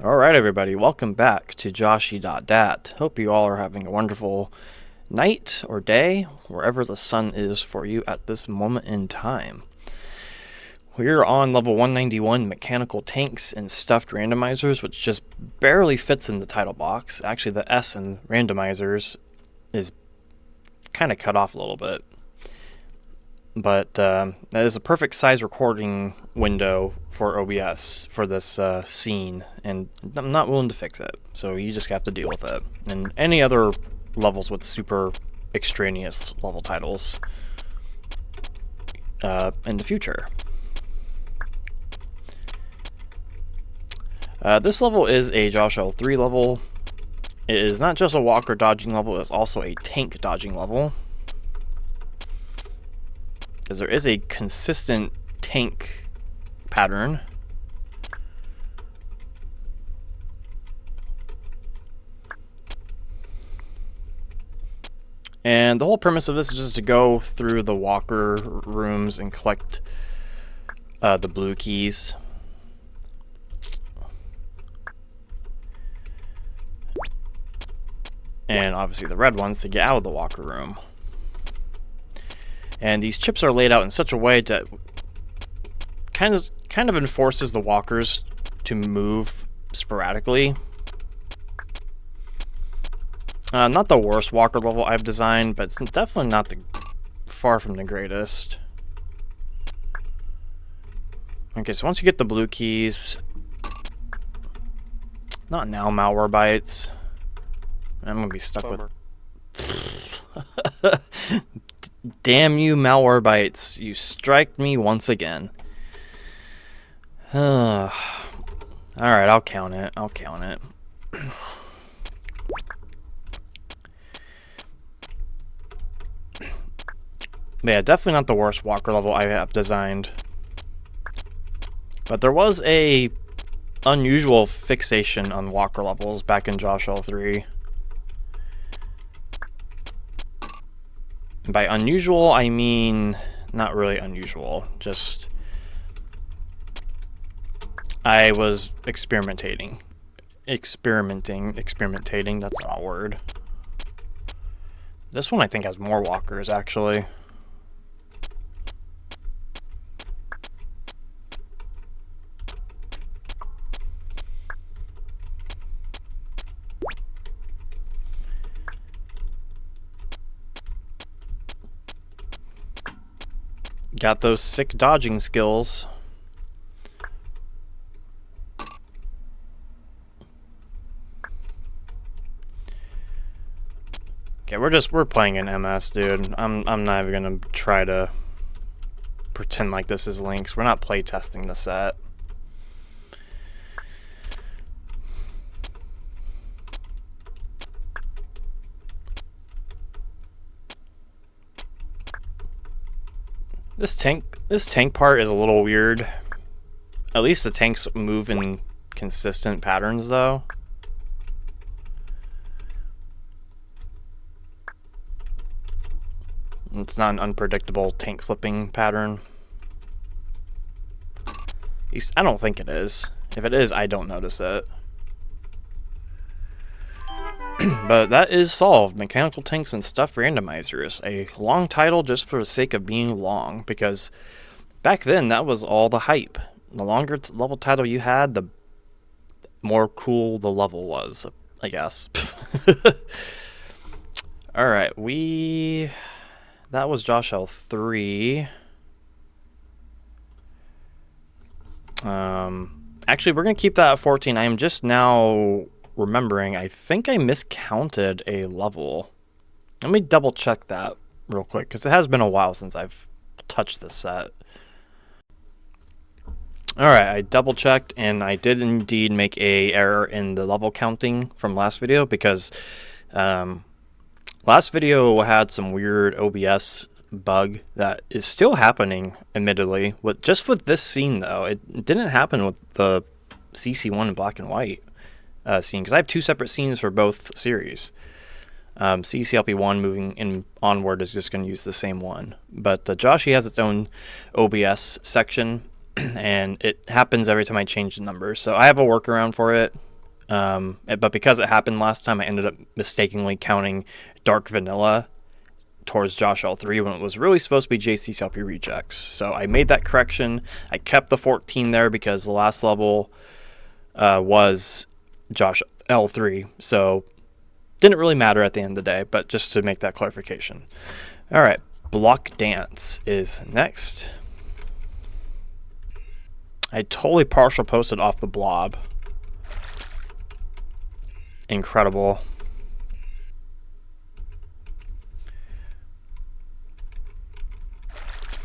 Alright everybody, welcome back to Joshie.dat. Hope you all are having a wonderful night or day, wherever the sun is for you at this moment in time. We're on level 191, Mechanical Tanks and Stuffed Randomizers, which just barely fits in the title box. Actually, the S in Randomizers is kind of cut off a little bit. But that is a perfect size recording window for OBS for this scene, and I'm not willing to fix it, so you just have to deal with it. And any other levels with super extraneous level titles in the future. This level is a Joshie 3 level. It is not just a walker dodging level, it's also a tank dodging level. Because there is a consistent tank pattern. And the whole premise of this is just to go through the walker rooms and collect the blue keys. And obviously the red ones to get out of the walker room. And these chips are laid out in such a way that kind of enforces the walkers to move sporadically. Not the worst walker level I've designed, but it's definitely not far from the greatest. Okay, so once you get the blue keys, not now, malware bites. I'm gonna be stuck with. Damn you, malware bites! You strike me once again. All right, I'll count it. I'll count it. But yeah, definitely not the worst walker level I have designed. But there was a unusual fixation on walker levels back in Joshie 3. And by unusual, I mean not really unusual. Just I was experimenting. That's not a word. This one I think has more walkers actually. Got those sick dodging skills. Okay, we're playing in MS, dude. I'm not even gonna try to pretend like this is Lynx. We're not playtesting the set. This tank part is a little weird. At least the tanks move in consistent patterns, though. It's not an unpredictable tank flipping pattern. At least I don't think it is. If it is, I don't notice it. But that is solved. Mechanical Tanks and Stuffed Randomizers. A long title just for the sake of being long, because back then that was all the hype. The longer level title you had, the more cool the level was, I guess. Alright, that was Joshie 3. Actually, we're going to keep that at 14. I am just now remembering, I think I miscounted a level. Let me double check that real quick, because it has been a while since I've touched this set. Alright, I double checked, and I did indeed make a error in the level counting from last video, because last video had some weird OBS bug that is still happening, admittedly. Just with this scene, though. It didn't happen with the CC1 in black and white scene, because I have two separate scenes for both series. CCLP1 moving in onward is just going to use the same one. But Joshie has its own OBS section, and it happens every time I change the numbers. So I have a workaround for it. But because it happened last time, I ended up mistakenly counting Dark Vanilla towards Josh L3 when it was really supposed to be JCCLP Rejects. So I made that correction. I kept the 14 there because the last level was Josh L3. So didn't really matter at the end of the day, but just to make that clarification. All right, Block Dance is next. I totally partial posted off the blob. Incredible.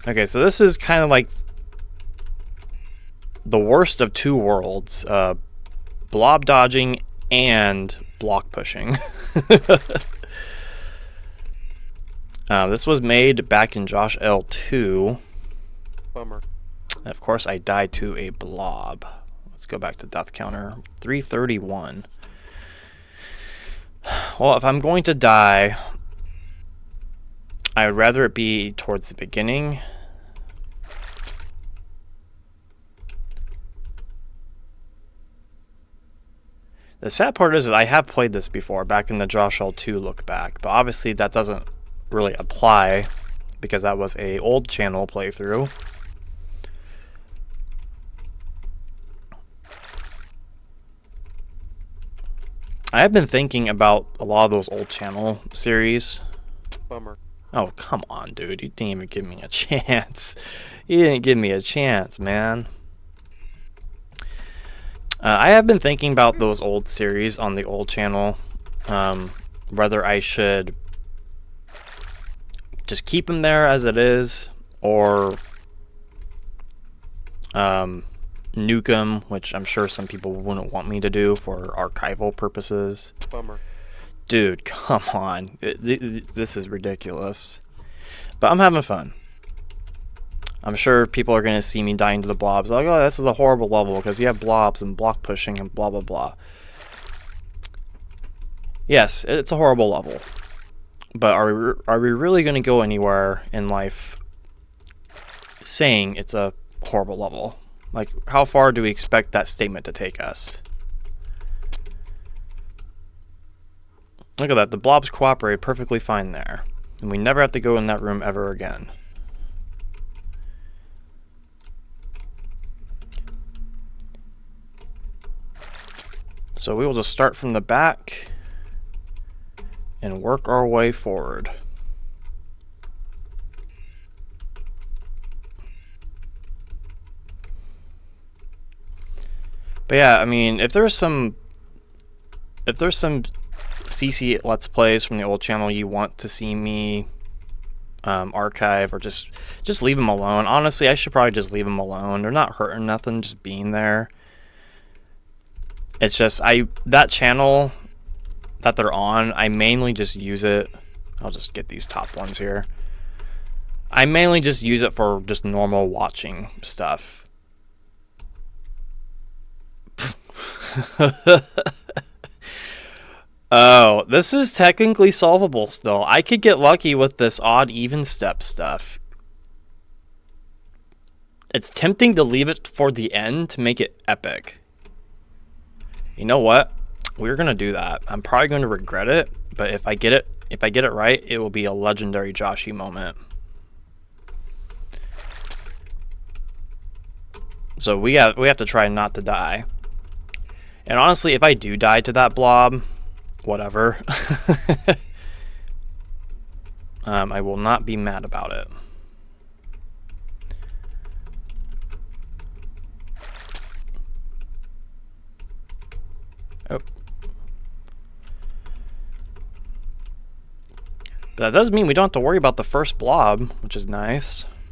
Okay, so this is kind of like the worst of two worlds. Blob dodging and block pushing. This was made back in Josh L2. Bummer. Of course, I died to a blob. Let's go back to death counter. 331. Well, if I'm going to die, I would rather it be towards the beginning. The sad part is that I have played this before, back in the Josh L2 look back, but obviously that doesn't really apply because that was a old channel playthrough. I have been thinking about a lot of those old channel series. Bummer. Oh, come on, dude. You didn't even give me a chance. You didn't give me a chance, man. I have been thinking about those old series on the old channel. Whether I should just keep them there as it is, or nuke them, which I'm sure some people wouldn't want me to do for archival purposes. Bummer. Dude, come on. This is ridiculous. But I'm having fun. I'm sure people are going to see me dying to the blobs. Like, oh, this is a horrible level because you have blobs and block pushing and blah, blah, blah. Yes, it's a horrible level. But are we really going to go anywhere in life saying it's a horrible level? Like, how far do we expect that statement to take us? Look at that. The blobs cooperate perfectly fine there. And we never have to go in that room ever again. So we will just start from the back and work our way forward. But yeah, I mean, if there's some CC Let's Plays from the old channel you want to see me archive, or just leave them alone. Honestly, I should probably just leave them alone. They're not hurting nothing, just being there. It's just that channel that they're on, I mainly just use it. I'll just get these top ones here. I mainly just use it for just normal watching stuff. Oh, this is technically solvable still. I could get lucky with this odd even step stuff. It's tempting to leave it for the end to make it epic. You know what? We're gonna do that. I'm probably going to regret it, but if I get it right, it will be a legendary Joshie moment. So we have to try not to die. And honestly, if I do die to that blob, whatever. I will not be mad about it. Oh. But that does mean we don't have to worry about the first blob, which is nice.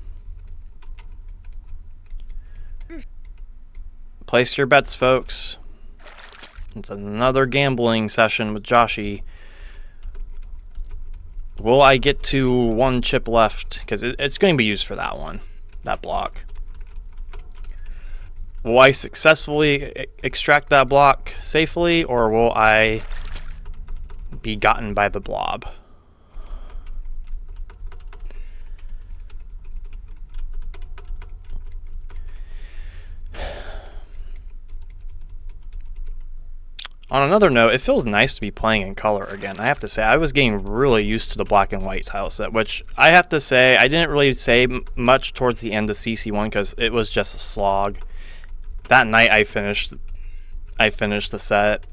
Place your bets, folks. It's another gambling session with Joshie. Will I get to one chip left? Because it's going to be used for that one, that block. Will I successfully extract that block safely, or will I be gotten by the blob? On another note, it feels nice to be playing in color again. I have to say, I was getting really used to the black and white tile set, which I have to say, I didn't really say much towards the end of CC1 because it was just a slog. That night I finished the set.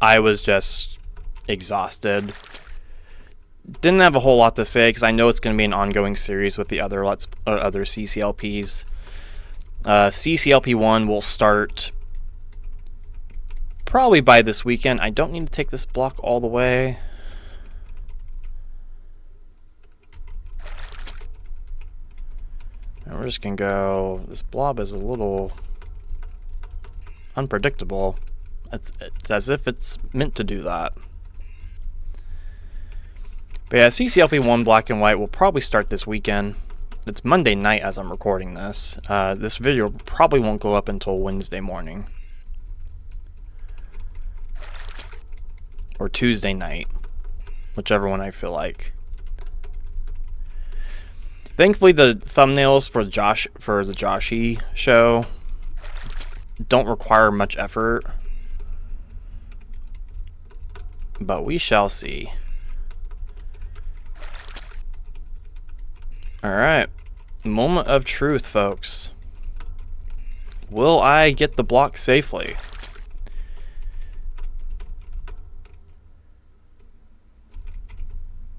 I was just exhausted. Didn't have a whole lot to say because I know it's going to be an ongoing series with the other CCLPs. CCLP 1 will start probably by this weekend. I don't need to take this block all the way. And we're just going to go... This blob is a little unpredictable. It's as if it's meant to do that. But yeah, CCLP 1 Black and White will probably start this weekend. It's Monday night as I'm recording this. This video probably won't go up until Wednesday morning. Or Tuesday night. Whichever one I feel like. Thankfully the thumbnails for the Joshie show don't require much effort. But we shall see. Alright. Moment of truth, folks. Will I get the block safely?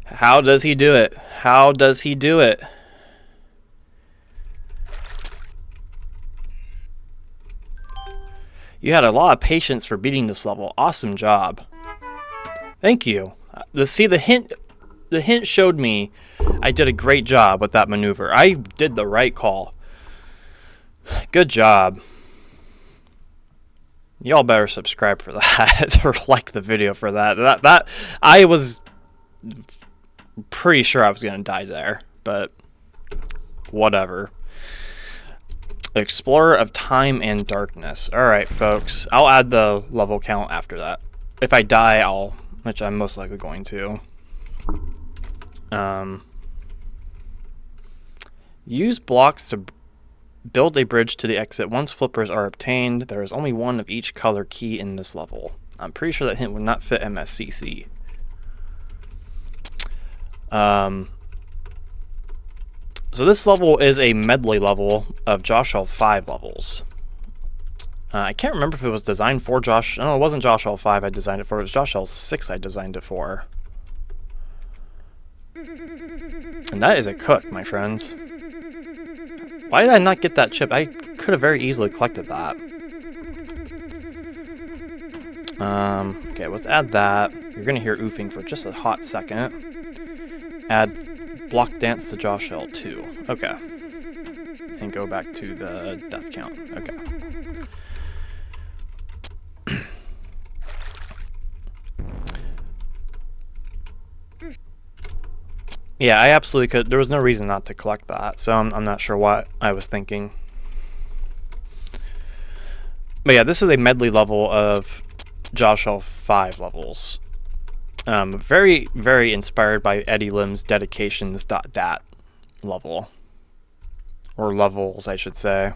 How does he do it? How does he do it? You had a lot of patience for beating this level. Awesome job. Thank you. The hint showed me I did a great job with that maneuver. I did the right call. Good job. Y'all better subscribe for that or like the video for that. That I was pretty sure I was gonna die there, but whatever. Explorer of Time and Darkness. Alright, folks. I'll add the level count after that. If I die, which I'm most likely going to. Use blocks to build a bridge to the exit. Once flippers are obtained, there is only one of each color key in this level. I'm pretty sure that hint would not fit MSCC. So this level is a medley level of Joshie 5 levels. I can't remember if it was designed for No, it wasn't Joshie 5 I designed it for. It was Joshie 6 I designed it for. And that is a cook, my friends. Why did I not get that chip? I could have very easily collected that. Okay, let's add that. You're going to hear oofing for just a hot second. Add block dance to Joshie 2. Okay. And go back to the death count. Okay. Yeah, I absolutely could. There was no reason not to collect that, so I'm not sure what I was thinking. But yeah, this is a medley level of Joshie 5 levels. Very, very inspired by Eddie Lim's Dedications.dat level. Or levels, I should say.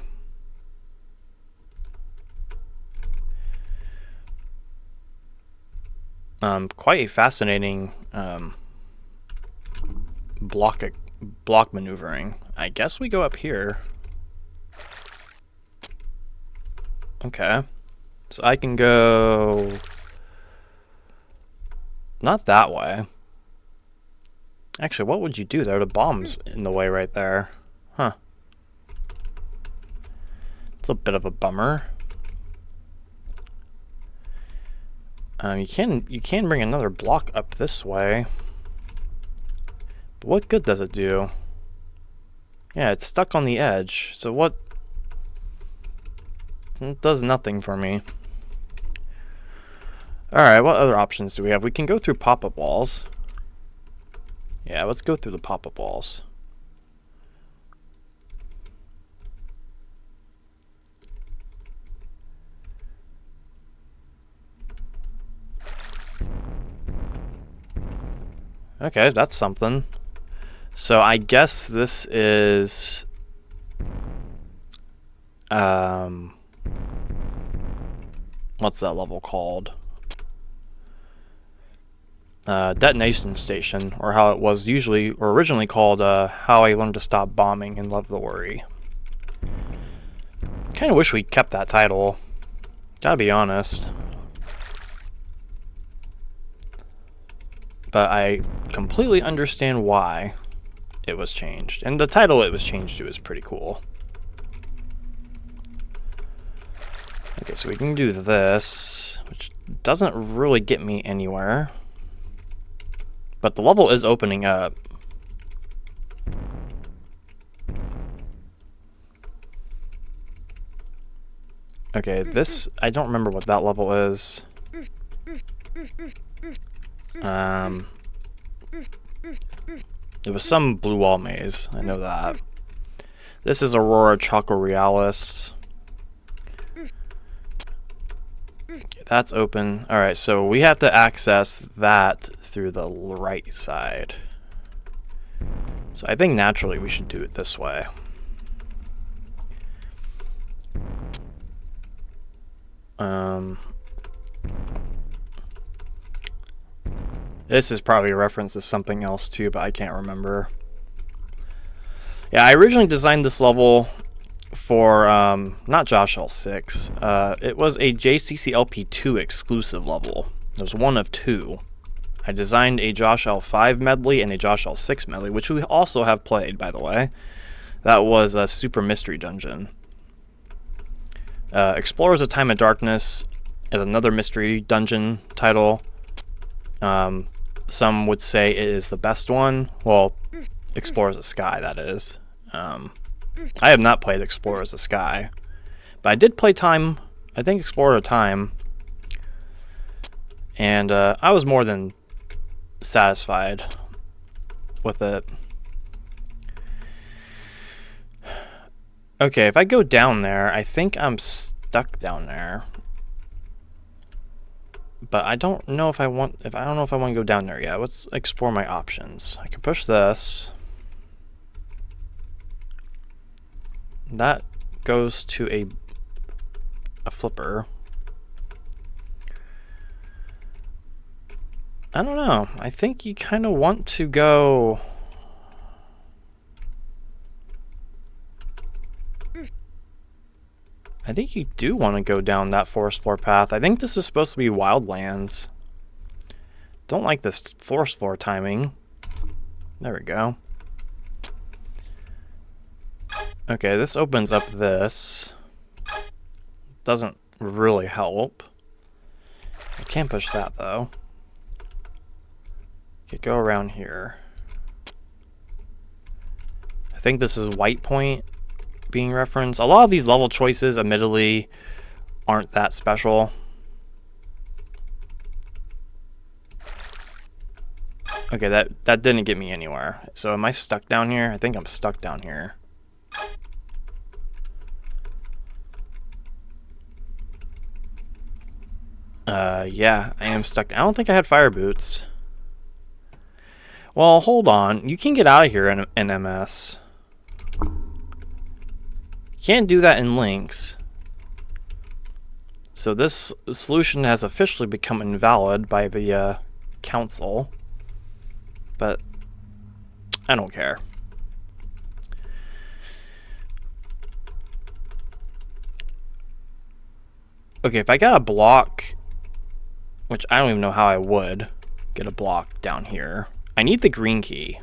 Quite a fascinating block maneuvering. I guess we go up here. Okay. So I can go... Not that way. Actually, what would you do there? The bomb's in the way right there. Huh. It's a bit of a bummer. You can bring another block up this way. But what good does it do? Yeah, it's stuck on the edge. So what? It does nothing for me. Alright, what other options do we have? We can go through pop-up walls. Yeah, let's go through the pop-up walls. Okay, that's something. So I guess this is... what's that level called? Detonation Station, or how it was usually or originally called How I Learned to Stop Bombing and Love the Worry. Kind of wish we kept that title, gotta be honest. But I completely understand why it was changed. And the title it was changed to is pretty cool. Okay, so we can do this, which doesn't really get me anywhere. But the level is opening up. Okay, this, I don't remember what that level is. It was some blue wall maze, I know that. This is Aurora Choco Realis. Okay, that's open. Alright, so we have to access that through the right side. So I think naturally we should do it this way. This is probably a reference to something else too, but I can't remember. Yeah, I originally designed this level for, not Joshie.dat 6. It was a JCCLP2 exclusive level. It was one of two. I designed a Joshie.dat 5 medley and a Joshie.dat 6 medley, which we also have played, by the way. That was a Super Mystery Dungeon. Explorers of Time and Darkness is another mystery dungeon title. Some would say it is the best one. Well, Explorers of Sky, that is. I have not played Explorers of Sky, but I did play Time. I think Explorer of Time, and I was more than satisfied with it. Okay, if I go down there, I think I'm stuck down there. But I don't know if I want to go down there yet. Let's explore my options. I can push this. That goes to a flipper. I don't know. I think you kind of want to go. I think you do want to go down that forest floor path. I think this is supposed to be Wildlands. Don't like this forest floor timing. There we go. Okay, this opens up this. Doesn't really help. I can't push that though. Okay, go around here. I think this is White Point being referenced. A lot of these level choices, admittedly, aren't that special. Okay, that didn't get me anywhere. So am I stuck down here? I think I'm stuck down here. Yeah, I am stuck. I don't think I had fire boots. Well, hold on. You can get out of here in MS. Can't do that in links. So this solution has officially become invalid by the council. But I don't care. Okay, if I got a block, which I don't even know how I would get a block down here. I need the green key,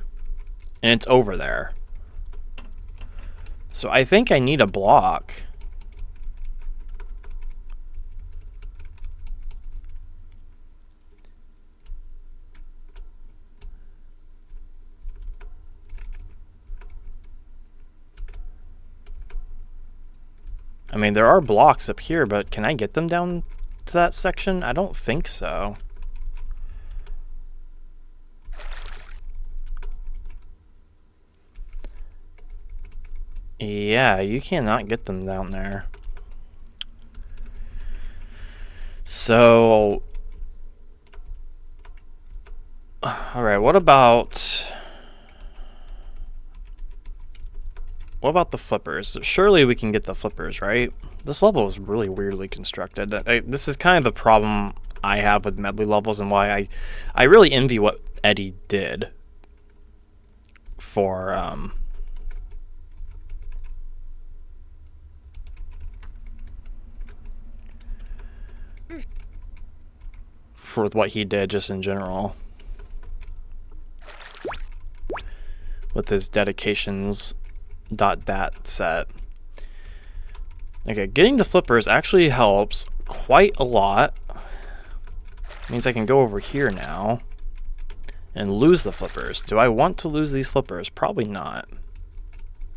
and it's over there. So I think I need a block. I mean, there are blocks up here, but can I get them down to that section? I don't think so. Yeah, you cannot get them down there. So, alright, what about the flippers? Surely we can get the flippers, right? This level is really weirdly constructed. This is kind of the problem I have with medley levels, and why I really envy what Eddie did for what he did just in general with his dedications.dat set. Okay, getting the flippers actually helps quite a lot. Means I can go over here now and lose the flippers. Do I want to lose these flippers? Probably not.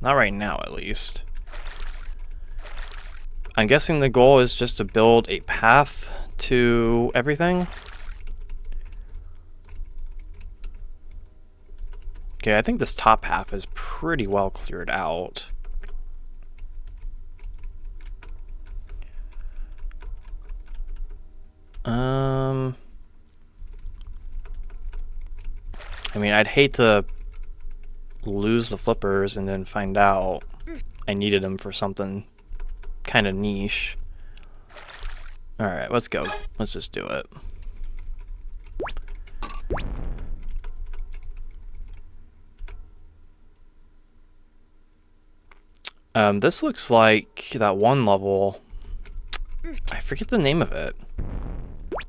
Not right now, at least. I'm guessing the goal is just to build a path to everything. Okay, I think this top half is pretty well cleared out. I mean, I'd hate to lose the flippers and then find out I needed them for something kind of niche. Alright, let's go. Let's just do it. This looks like that one level. I forget the name of it.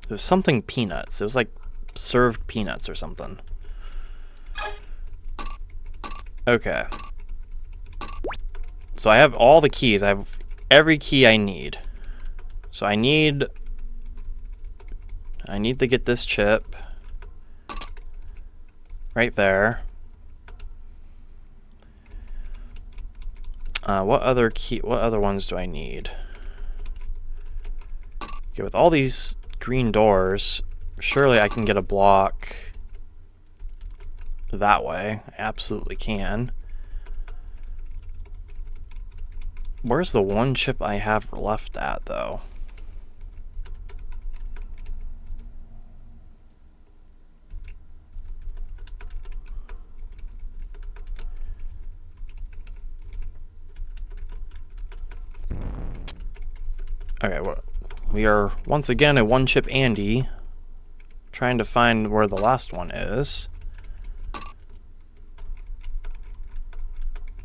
It was something peanuts. It was like served peanuts or something. Okay. So I have all the keys. I have every key I need. So I need to get this chip right there. What other ones do I need? Okay, with all these green doors, surely I can get a block that way. I absolutely can. Where's the one chip I have left at, though? Okay, well, we are once again a one-chip Andy, trying to find where the last one is.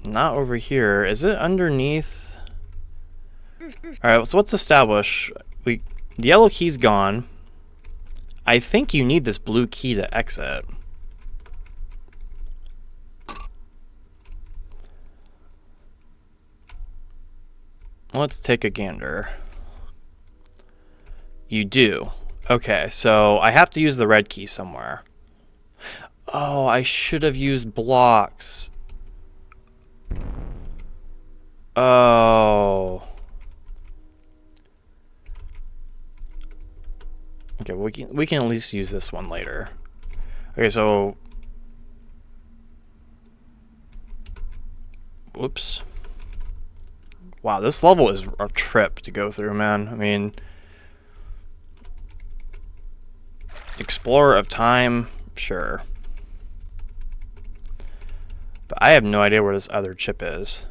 Not over here. Is it underneath? Alright, so let's establish. The yellow key's gone. I think you need this blue key to exit. Let's take a gander. You do. Okay, so I have to use the red key somewhere. Oh, I should have used blocks. Oh. Okay, we can at least use this one later. Okay, so whoops. Wow, this level is a trip to go through, man. I mean, Explorer of Time, sure. But I have no idea where this other chip is.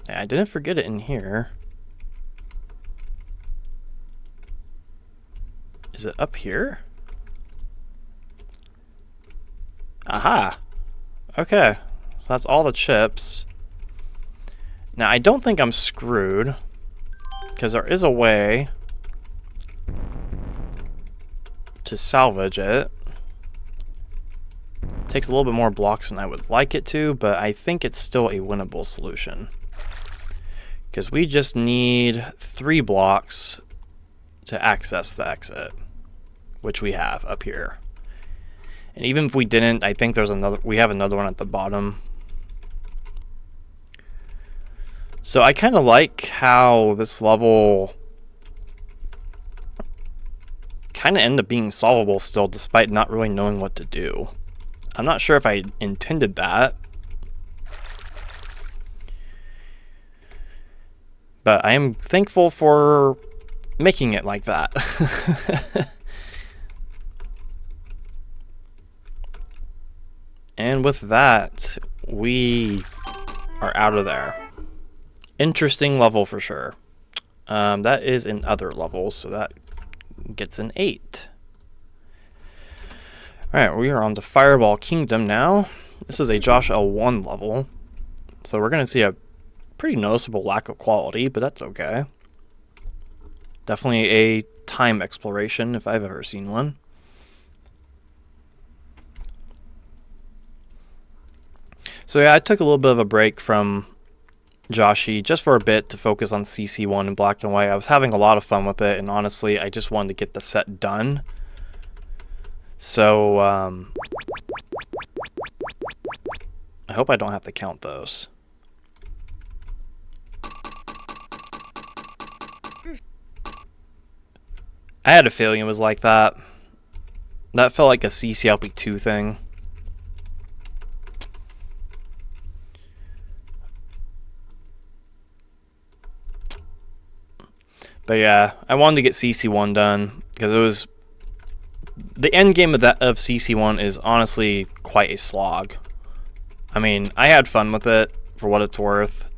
Yeah, I didn't forget it in here. Is it up here? Aha! Okay, so that's all the chips. Now, I don't think I'm screwed, because there is a way to salvage it. Takes a little bit more blocks than I would like it to, but I think it's still a winnable solution. Because we just need 3 blocks to access the exit, which we have up here. And even if we didn't, I think we have another one at the bottom. So I kind of like how this level kind of ended up being solvable still, despite not really knowing what to do. I'm not sure if I intended that, but I am thankful for making it like that. And with that, we are out of there. Interesting level for sure. That is in other levels, so that gets an 8. Alright, we are on to Fireball Kingdom now. This is a Joshie.dat level, so we're going to see a pretty noticeable lack of quality, but that's okay. Definitely a time exploration if I've ever seen one. So yeah, I took a little bit of a break from Joshie just for a bit to focus on CC1 in black and white. I was having a lot of fun with it, and honestly, I just wanted to get the set done. So, I hope I don't have to count those. I had a feeling it was like that. That felt like a CCLP2 thing. But yeah, I wanted to get CC1 done because it was the end game of CC1 is honestly quite a slog. I mean, I had fun with it for what it's worth,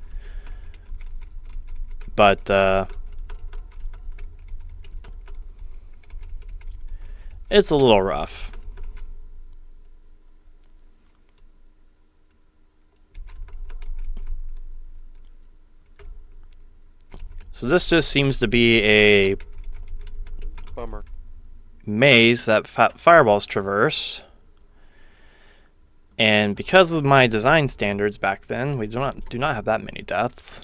but it's a little rough. So this just seems to be a Bummer. maze that fireballs traverse. And because of my design standards back then, we do not have that many deaths.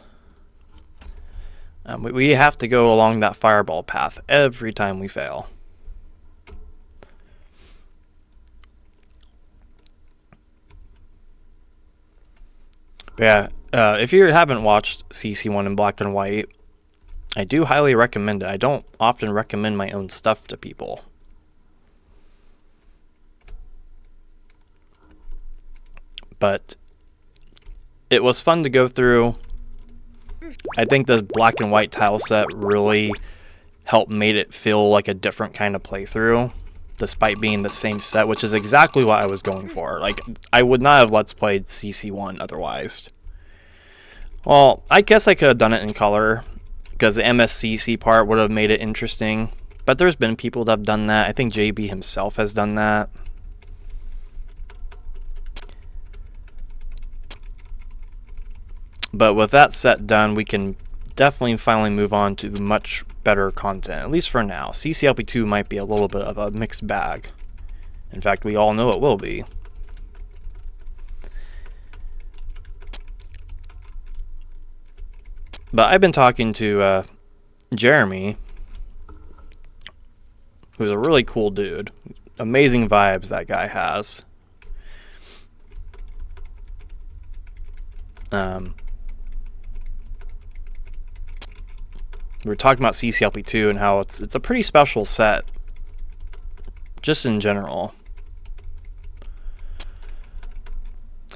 We have to go along that fireball path every time we fail. But yeah, if you haven't watched CC1 in black and white, I do highly recommend it. I don't often recommend my own stuff to people. But it was fun to go through. I think the black and white tile set really helped made it feel like a different kind of playthrough, despite being the same set, which is exactly what I was going for. Like, I would not have Let's Played CC1 otherwise. Well, I guess I could have done it in color, because the MSCC part would have made it interesting. But there's been people that have done that. I think JB himself has done that. But with that set done, we can definitely finally move on to much better content, at least for now. CCLP2 might be a little bit of a mixed bag. In fact, we all know it will be. But I've been talking to Jeremy, who's a really cool dude. Amazing vibes that guy has. We were talking about CCLP2 and how it's a pretty special set, just in general.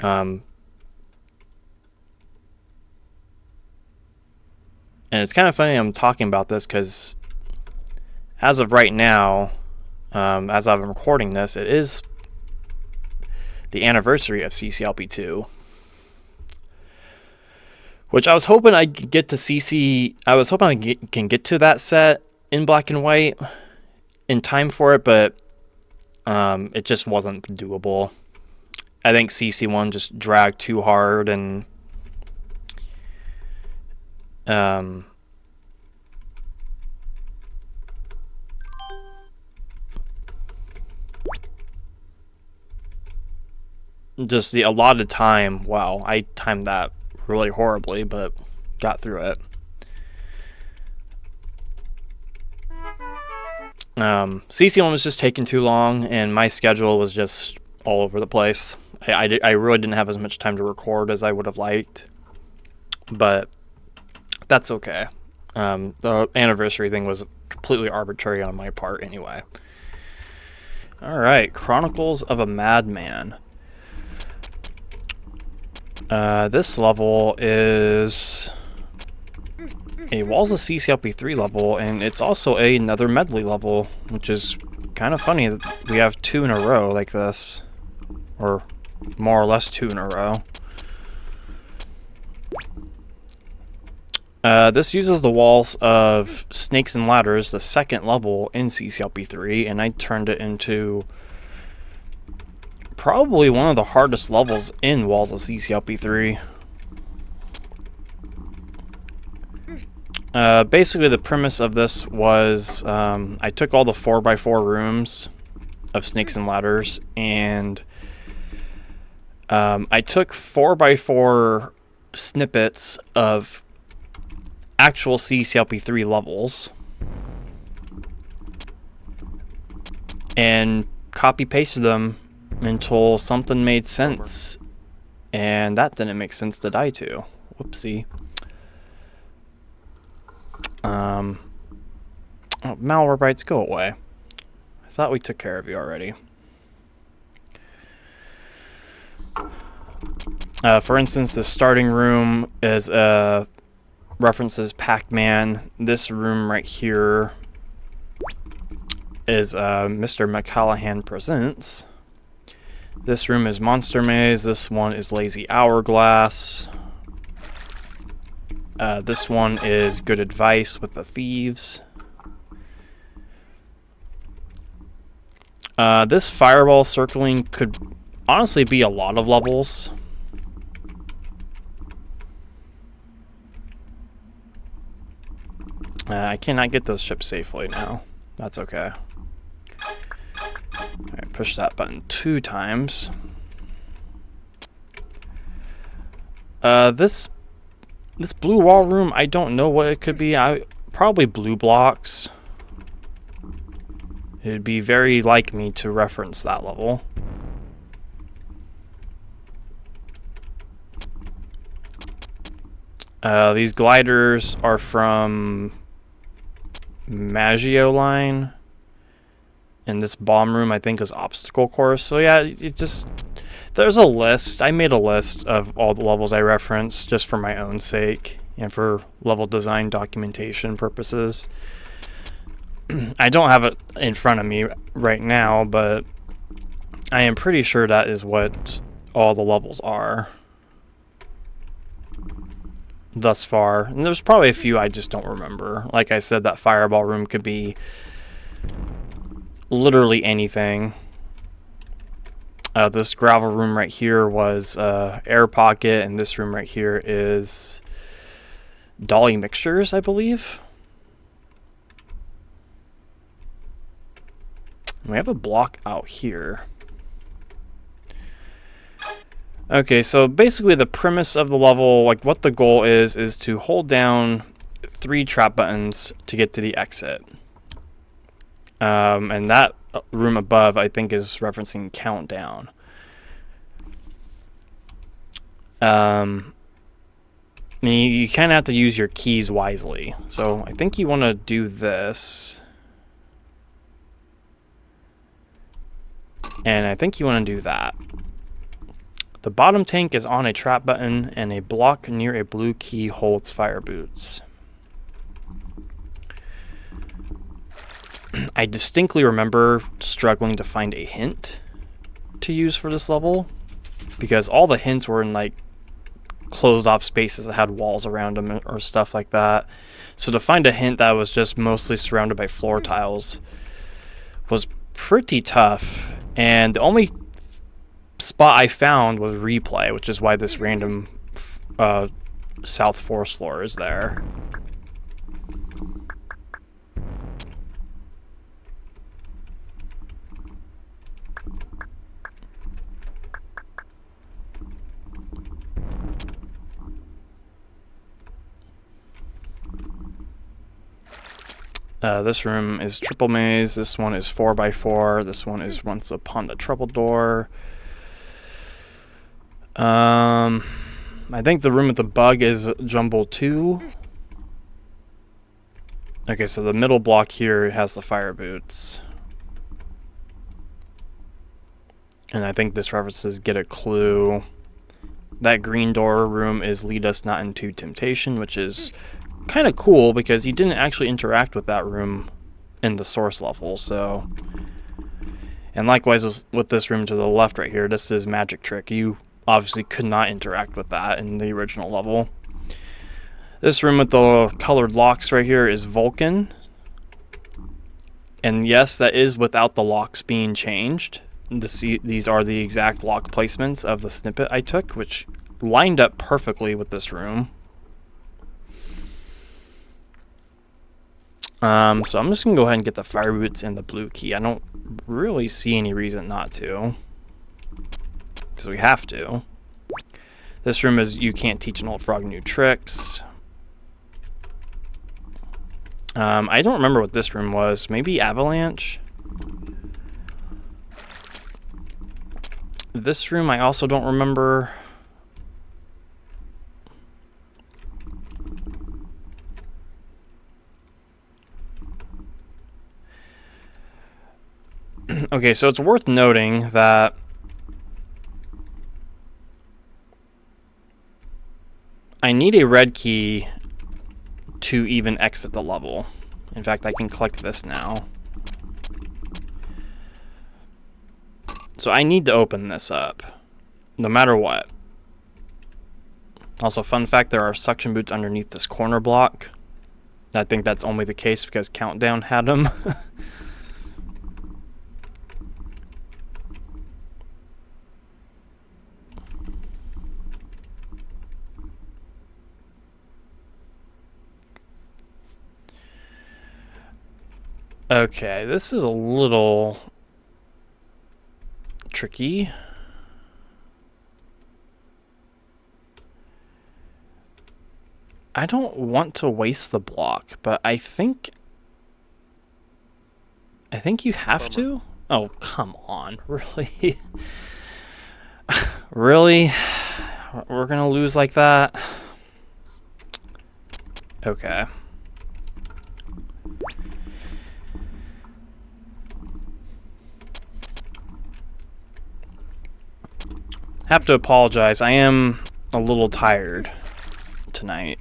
And it's kind of funny I'm talking about this because as of right now, as I'm recording this, it is the anniversary of CCLP2. Which I was hoping I could get to I was hoping I can get to that set in black and white in time for it, but it just wasn't doable. I think CC1 just dragged too hard, and just the allotted time. Wow, I timed that really horribly, but got through it. CC1 was just taking too long, and my schedule was just all over the place. I really didn't have as much time to record as I would have liked, but that's okay. The anniversary thing was completely arbitrary on my part anyway. Alright, Chronicles of a Madman. This level is a Walls of CCLP3 level, and it's also another medley level, which is kind of funny that we have 2 in a row like this, or more or less 2 in a row. This uses the walls of Snakes and Ladders, the second level in CCLP3, and I turned it into probably one of the hardest levels in Walls of CCLP3. Basically, the premise of this was I took all the 4x4 rooms of Snakes and Ladders, and I took 4x4 snippets of actual CCLP3 levels and copy pasted them until something made sense, and that didn't make sense to die to. Whoopsie. Oh, Malwarebytes, go away. I thought we took care of you already. For instance, the starting room is references Pac-Man. This room right here is Mr. McCallahan Presents. This room is Monster Maze. This one is Lazy Hourglass. This one is Good Advice with the Thieves. This fireball circling could honestly be a lot of levels. I cannot get those ships safely now. That's okay. Alright, push that button 2 times. This blue wall room, I don't know what it could be. Probably blue blocks. It'd be very like me to reference that level. These gliders are from Maggio line, and this bomb room I think is obstacle course. So yeah, there's a list. I made a list of all the levels I referenced just for my own sake and for level design documentation purposes. I don't have it in front of me right now, but I am pretty sure that is what all the levels are thus far. And there's probably a few I just don't remember. Like I said, that fireball room could be literally anything. This gravel room right here was Air Pocket, and this room right here is Dolly Mixtures, I believe. We have a block out here. Okay, so basically the premise of the level, like what the goal is to hold down 3 trap buttons to get to the exit. And that room above, I think, is referencing Countdown. You kind of have to use your keys wisely. So I think you want to do this. And I think you want to do that. The bottom tank is on a trap button, and a block near a blue key holds fire boots. I distinctly remember struggling to find a hint to use for this level, because all the hints were in like closed off spaces that had walls around them or stuff like that. So to find a hint that was just mostly surrounded by floor tiles was pretty tough. And the only spot I found was replay, which is why this random south force floor is there. This room is triple maze. This one is 4x4. This one is once upon the trouble door. I think the room with the bug is Jumble 2. Okay, so the middle block here has the fire boots. And I think this references Get a Clue. That green door room is Lead Us Not Into Temptation, which is kind of cool because you didn't actually interact with that room in the source level. So, and likewise with this room to the left right here, this is Magic Trick. You obviously could not interact with that in the original level. This room with the colored locks right here is Vulcan. And yes, that is without the locks being changed. These are the exact lock placements of the snippet I took, which lined up perfectly with this room. So I'm just going to go ahead and get the fire boots and the blue key. I don't really see any reason not to. Because we have to. This room is you can't teach an old frog new tricks. I don't remember what this room was. Maybe avalanche? This room I also don't remember. Okay, so it's worth noting that I need a red key to even exit the level. In fact, I can collect this now. So I need to open this up, no matter what. Also, fun fact, there are suction boots underneath this corner block. I think that's only the case because Countdown had them. Okay, this is a little tricky. I don't want to waste the block, but I think you have to. Oh, come on. Really? Really? We're going to lose like that? Okay. Have to apologize. I am a little tired tonight.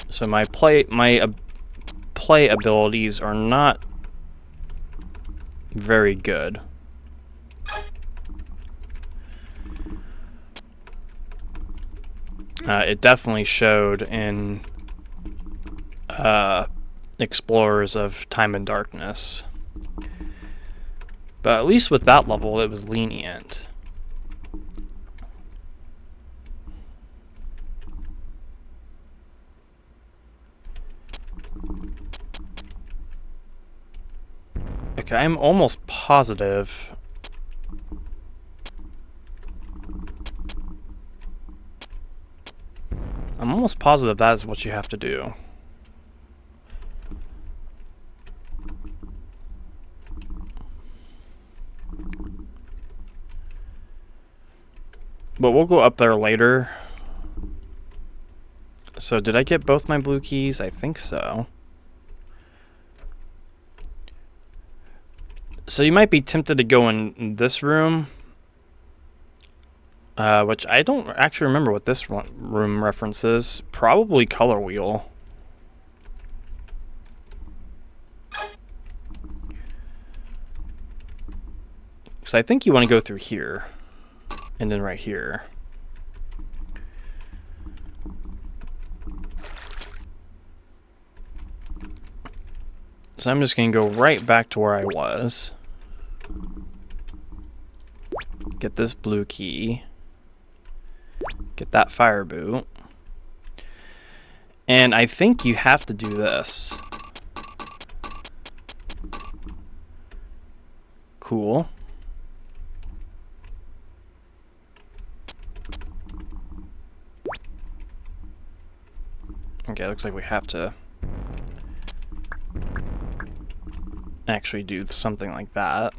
So my play abilities are not very good. It definitely showed in Explorers of Time and Darkness. But at least with that level, it was lenient. Okay, I'm almost positive. I'm almost positive that is what you have to do. But we'll go up there later. So did I get both my blue keys? I think so. So you might be tempted to go in this room, which I don't actually remember what this room references. Probably Color Wheel. So I think you want to go through here, and then right here. So I'm just going to go right back to where I was. Get this blue key. Get that fire boot. And I think you have to do this. Cool. Okay, looks like we have to actually do something like that.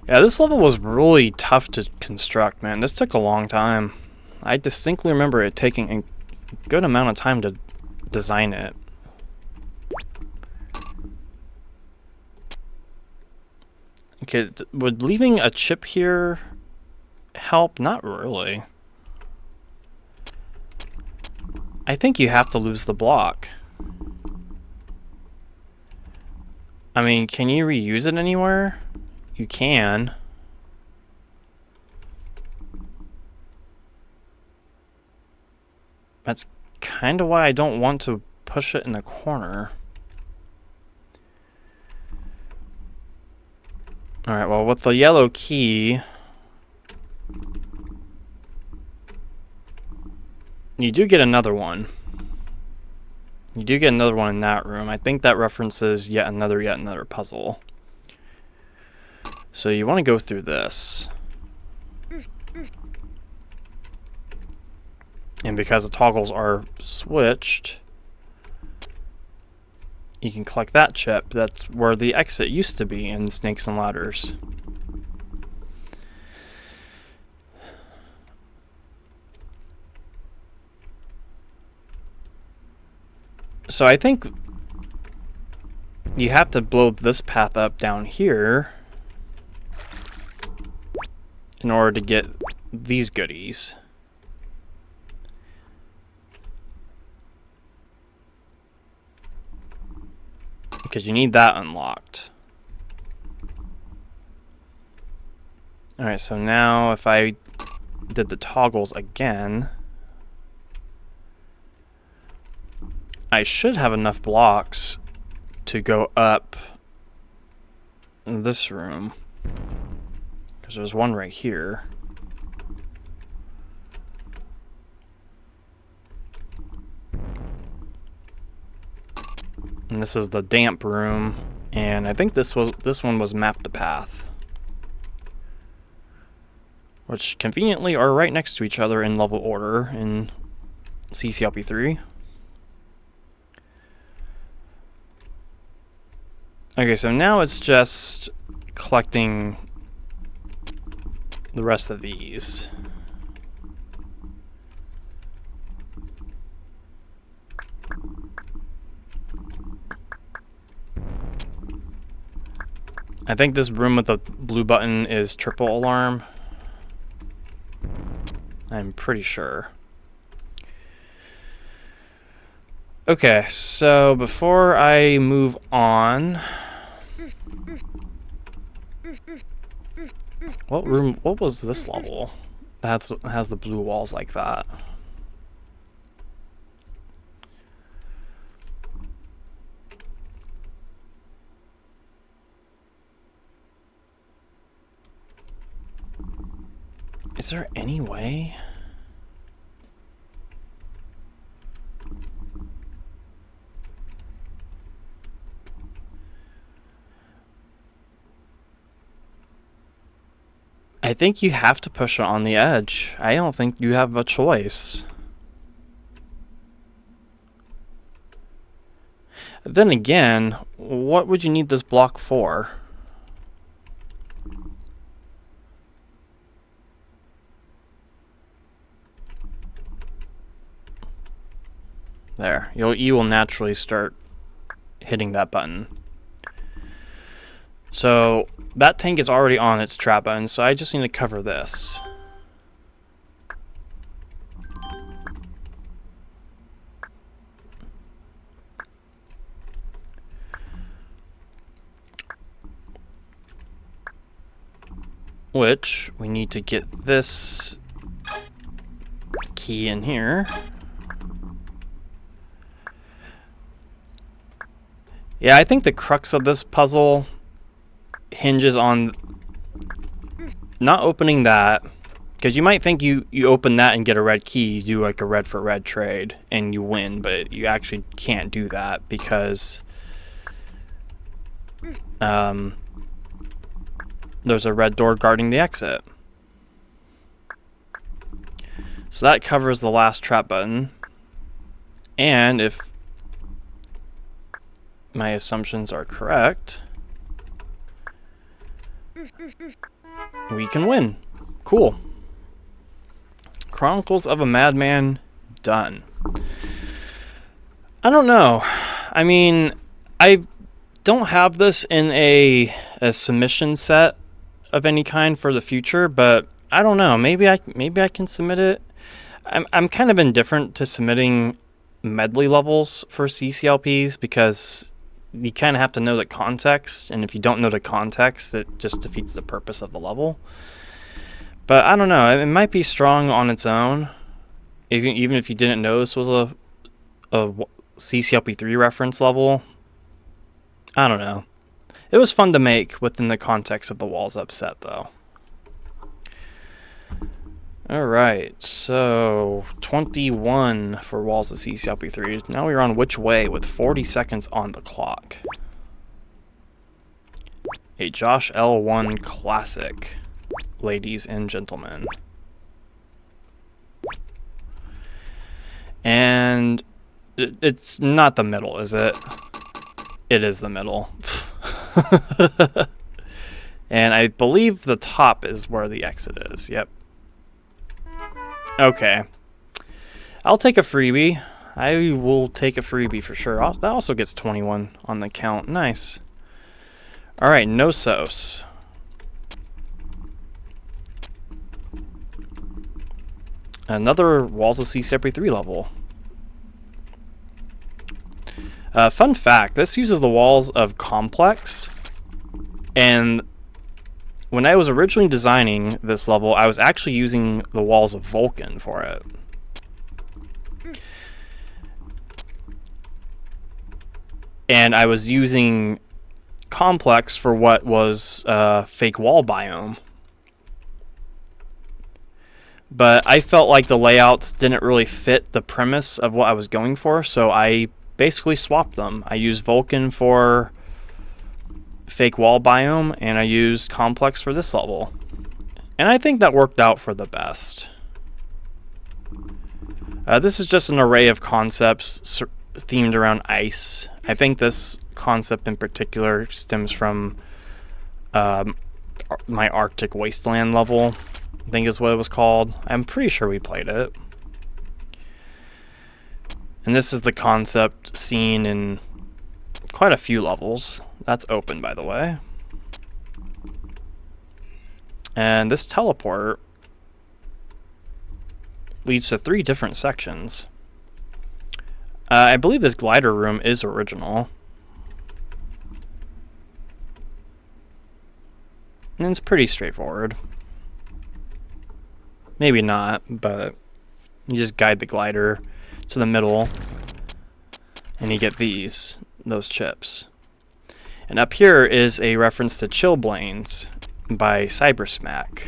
Yeah, this level was really tough to construct, man. This took a long time. I distinctly remember it taking a good amount of time to design it. Okay, would leaving a chip here help? Not really. I think you have to lose the block. I mean, can you reuse it anywhere? You can. That's kind of why I don't want to push it in a corner. Alright, well, with the yellow key, you do get another one. You do get another one in that room. I think that references yet another puzzle. So you want to go through this. And because the toggles are switched, you can collect that chip. That's where the exit used to be in Snakes and Ladders. So I think you have to blow this path up down here in order to get these goodies. Because you need that unlocked. Alright, so now if I did the toggles again, I should have enough blocks to go up this room. Because there's one right here. And this is the damp room, and I think this one was map to path, which conveniently are right next to each other in level order in CCLP 3. Okay, so now it's just collecting the rest of these. I think this room with the blue button is triple alarm. I'm pretty sure. Okay, so before I move on, what was this level that has the blue walls like that? Is there any way? I think you have to push it on the edge. I don't think you have a choice. Then again, what would you need this block for? There, you will naturally start hitting that button. So that tank is already on its trap button, so I just need to cover this. Which we need to get this key in here. Yeah, I think the crux of this puzzle hinges on not opening that, because you might think you open that and get a red key, you do like a red for red trade and you win, but you actually can't do that because there's a red door guarding the exit. So that covers the last trap button, and if my assumptions are correct, we can win. Cool. Chronicles of a Madman done. I don't know. I mean, I don't have this in a submission set of any kind for the future, but I don't know. Maybe I can submit it. I'm kind of indifferent to submitting medley levels for CCLPs because you kind of have to know the context, and if you don't know the context, it just defeats the purpose of the level. But I don't know, it might be strong on its own, even if you didn't know this was a CCLP3 reference level. I don't know. It was fun to make within the context of the walls upset, though. Alright, so 21 for walls of CCLP3. Now we're on Which Way with 40 seconds on the clock. A Josh L1 classic, ladies and gentlemen. And it's not the middle, is it? It is the middle. And I believe the top is where the exit is. Yep. Okay. I'll take a freebie. I will take a freebie for sure. That also gets 21 on the count. Nice. Alright, Nosos. Another Walls of CCLP3 level. Fun fact, this uses the walls of Complex, and when I was originally designing this level, I was actually using the walls of Vulcan for it. And I was using Complex for what was fake wall biome. But I felt like the layouts didn't really fit the premise of what I was going for, so I basically swapped them. I used Vulcan for fake wall biome, and I used Complex for this level. And I think that worked out for the best. This is just an array of concepts themed around ice. I think this concept in particular stems from my Arctic Wasteland level, I think is what it was called. I'm pretty sure we played it. And this is the concept seen in quite a few levels. That's open, by the way. And this teleport leads to 3 different sections. I believe this glider room is original. And it's pretty straightforward. Maybe not, but you just guide the glider to the middle, and you get those chips. And up here is a reference to Chillblains by Cybersmack.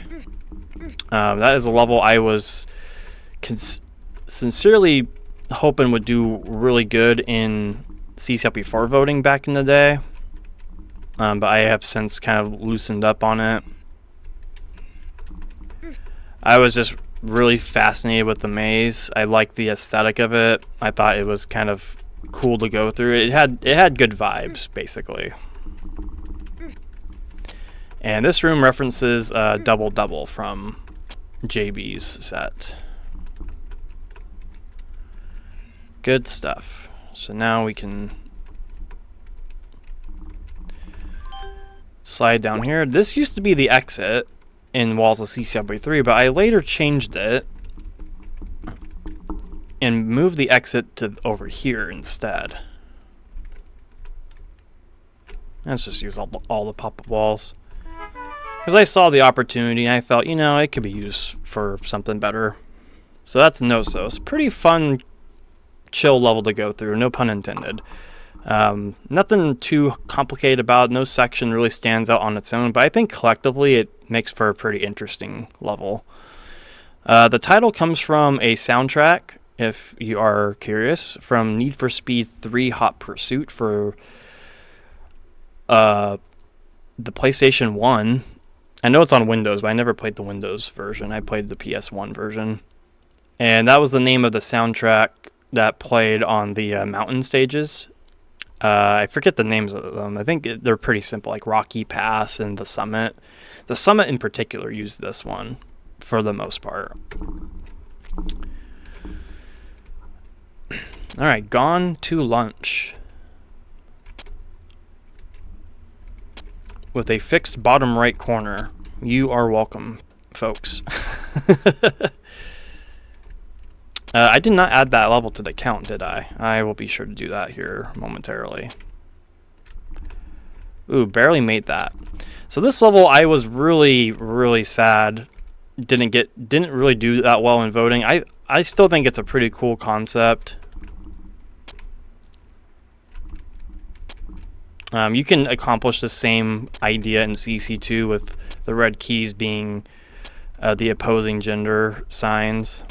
That is a level I was sincerely hoping would do really good in CCLP4 voting back in the day, but I have since kind of loosened up on it. I was just really fascinated with the maze. I liked the aesthetic of it. I thought it was kind of cool to go through. It had good vibes, basically. And this room references Double Double from JB's set. Good stuff. So now we can slide down here. This used to be the exit in Walls of CCLP3, but I later changed it and moved the exit to over here instead. Let's just use all the pop-up walls. Because I saw the opportunity and I felt, you know, it could be used for something better. So that's Nosos. Pretty fun, chill level to go through, no pun intended. Nothing too complicated about it. No section really stands out on its own, but I think collectively it makes for a pretty interesting level. The title comes from a soundtrack, if you are curious, from Need for Speed 3 Hot Pursuit for the PlayStation 1. I know it's on Windows, but I never played the Windows version. I played the PS1 version. And that was the name of the soundtrack that played on the mountain stages. I forget the names of them. I think they're pretty simple, like Rocky Pass and the Summit. The Summit in particular used this one for the most part. All right, Gone to Lunch. With a fixed bottom right corner. You are welcome, folks. I did not add that level to the count, did I? I will be sure to do that here momentarily. Ooh, barely made that. So this level I was really, really sad. Didn't really do that well in voting. I still think it's a pretty cool concept. You can accomplish the same idea in CC2 with the red keys being the opposing gender signs.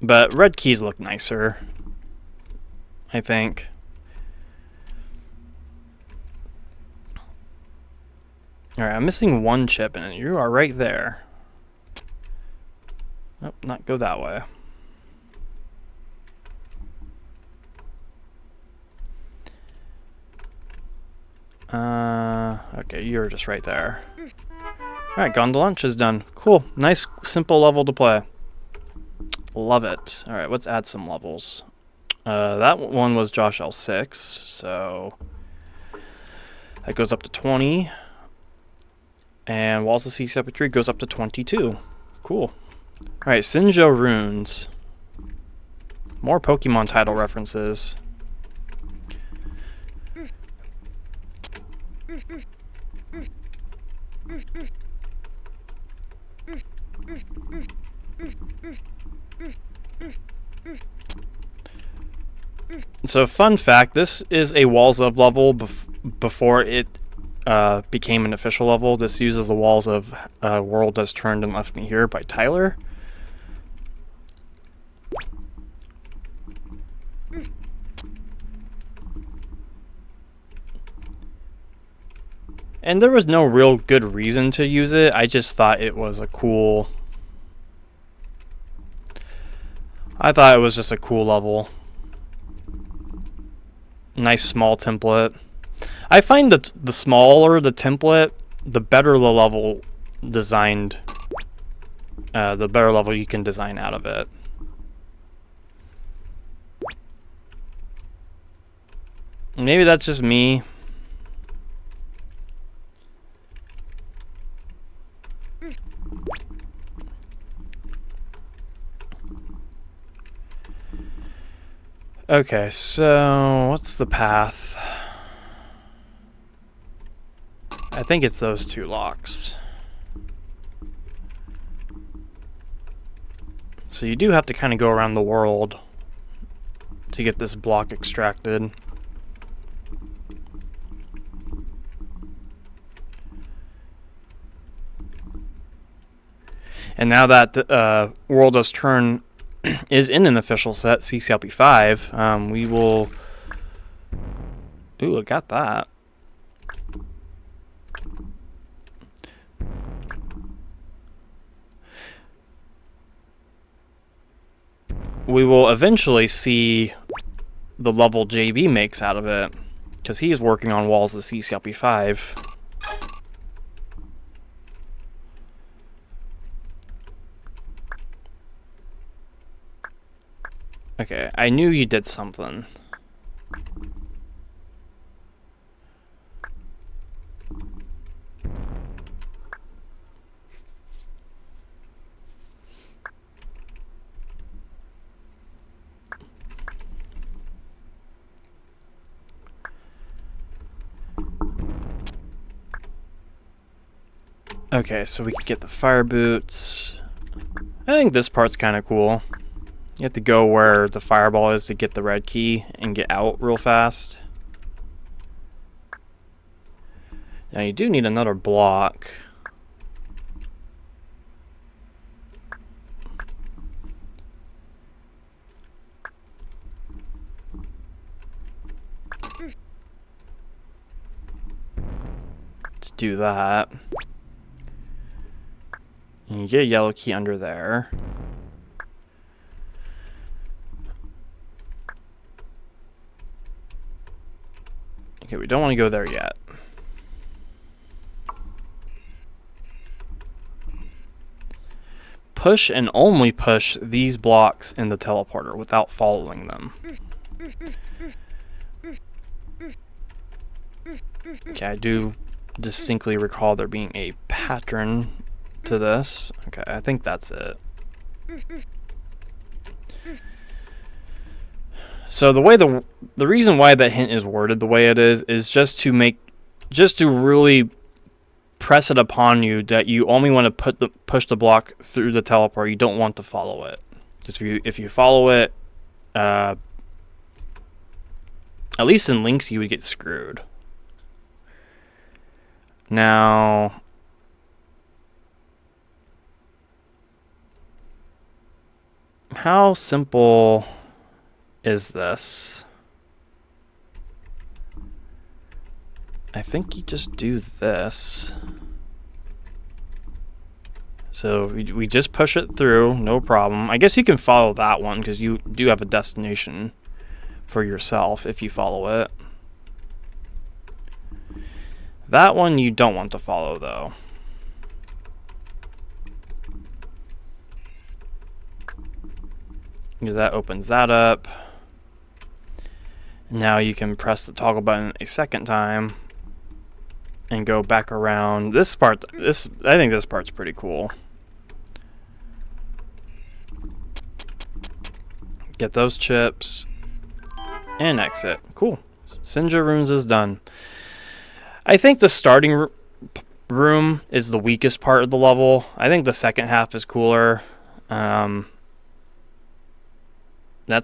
But red keys look nicer, I think. Alright, I'm missing one chip and you are right there. Nope, not go that way. Okay, you're just right there. Alright, Gone to Lunch is done. Cool. Nice, simple level to play. Love it. Alright, let's add some levels. That one was Josh L6, so that goes up to 20. And Walls of CC3 goes up to 22. Cool. Alright, Sinjo Runes. More Pokemon title references. So fun fact, this is a Walls of level before it became an official level. This uses the Walls of World Has Turned and Left Me Here by Tyler. And there was no real good reason to use it. I just thought it was a cool... I thought it was just a cool level. Nice small template. I find that the smaller the template, the better the level designed. The better level you can design out of it. Maybe that's just me. Okay, so what's the path? I think it's those two locks. So you do have to kind of go around the world to get this block extracted. And now that the World Does Turn is in an official set, CCLP 5, we will... Ooh, I got that. We will eventually see the level JB makes out of it, because he is working on Walls of CCLP 5. Okay, I knew you did something. Okay, so we can get the fire boots. I think this part's kind of cool. You have to go where the fireball is to get the red key and get out real fast. Now you do need another block. To do that. And you get a yellow key under there. Okay, we don't want to go there yet. Push and only push these blocks in the teleporter without following them. Okay, I do distinctly recall there being a pattern to this. Okay, I think that's it. So the reason why that hint is worded the way it is just to really press it upon you that you only want to push the block through the teleport. You don't want to follow it. Just if you follow it, at least in Links, you would get screwed. Now, how simple is this? I think you just do this. So we just push it through, no problem. I guess you can follow that one because you do have a destination for yourself if you follow it. That one you don't want to follow though. Because that opens that up. Now you can press the toggle button a second time and go back around. I think this part's pretty cool. Get those chips and exit. Cool. Sinja Runes is done. I think the starting room is the weakest part of the level. I think the second half is cooler. That's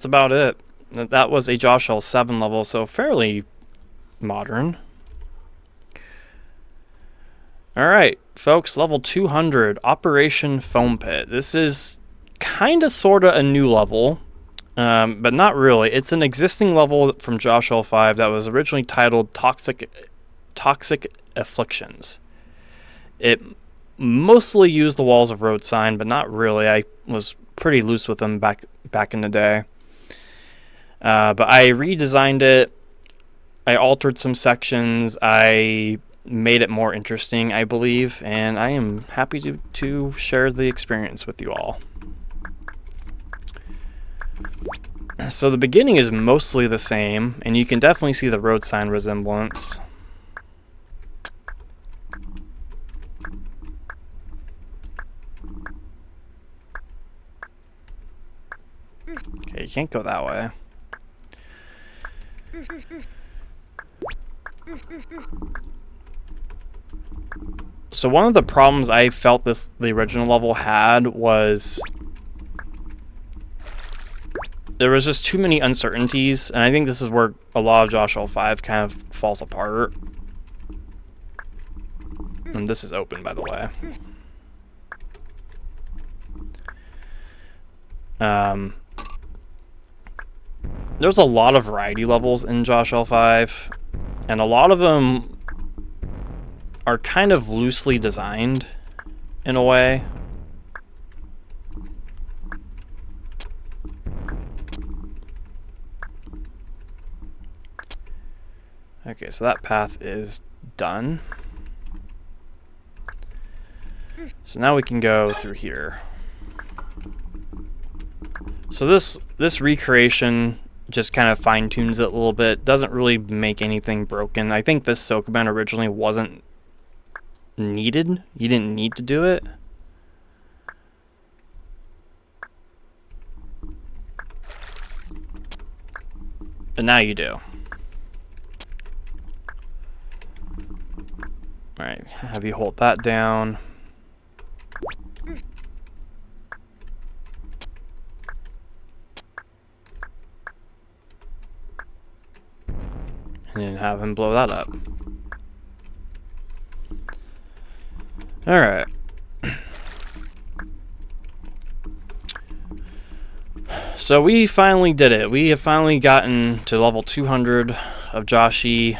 about it. That was a Joshie 7 level, so fairly modern. Alright, folks, level 200, Operation Foam Pit. This is kinda sorta a new level, but not really. It's an existing level from Joshie 5 that was originally titled Toxic Afflictions. It mostly used the walls of Road Sign, but not really. I was pretty loose with them back in the day. But I redesigned it. I altered some sections. I made it more interesting, I believe, and I am happy to share the experience with you all. So the beginning is mostly the same, and you can definitely see the Road Sign resemblance. Okay, you can't go that way. So one of the problems I felt the original level had was there was just too many uncertainties, and I think this is where a lot of Joshie 5 kind of falls apart. And this is open, by the way. There's a lot of variety levels in Joshie 5, and a lot of them are kind of loosely designed in a way. Okay, so that path is done. So now we can go through here. So this recreation just kind of fine-tunes it a little bit. Doesn't really make anything broken. I think this Sokoban originally wasn't needed. You didn't need to do it. But now you do. Alright, have you hold that down. And then have him blow that up. Alright. So we finally did it. We have finally gotten to level 200 of Joshie.